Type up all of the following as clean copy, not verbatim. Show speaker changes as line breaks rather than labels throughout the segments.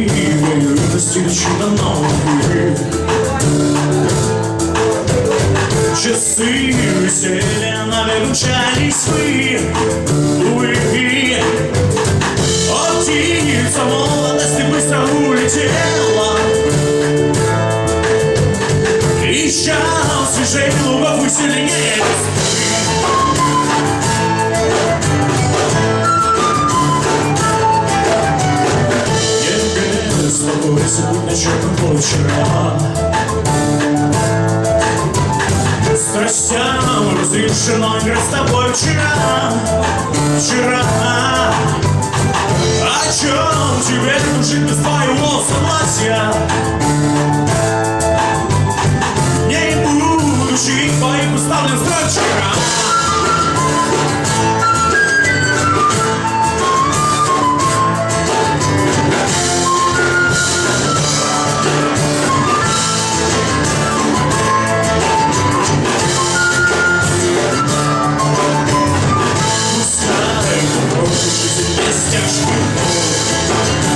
юности чудо новые. Часы веселья выручались вы, увы. О, птица молодости быстро улетела, ища свежей лугов и сильнее Москвы. С тобой сегодня черным вчера, страстям разрешено играть с тобой вчера. О чем тебе жить без твоего согласия? Не будущих твоих уставлен строй вчера.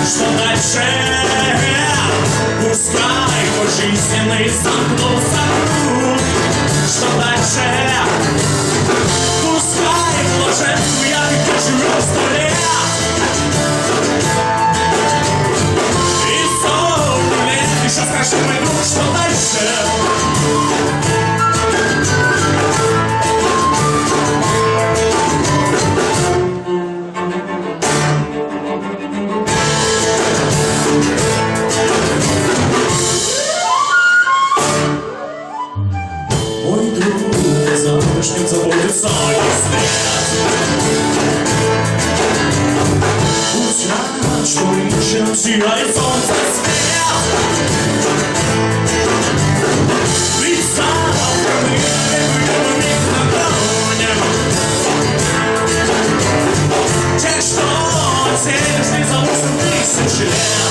Что дальше? Пускай твой жизненный замкнулся круг. Что дальше? Пускай блаженству я ведь проживу 100 лет. И 100 лет еще скажи, мой друг, что дальше? Мой друг, завтрашним заботится и свет. Пусть рад, что вечером сияет солнце свет. Ведь завтра мы вмиг нагоним тех, что отсеешь не за 8 000 лет.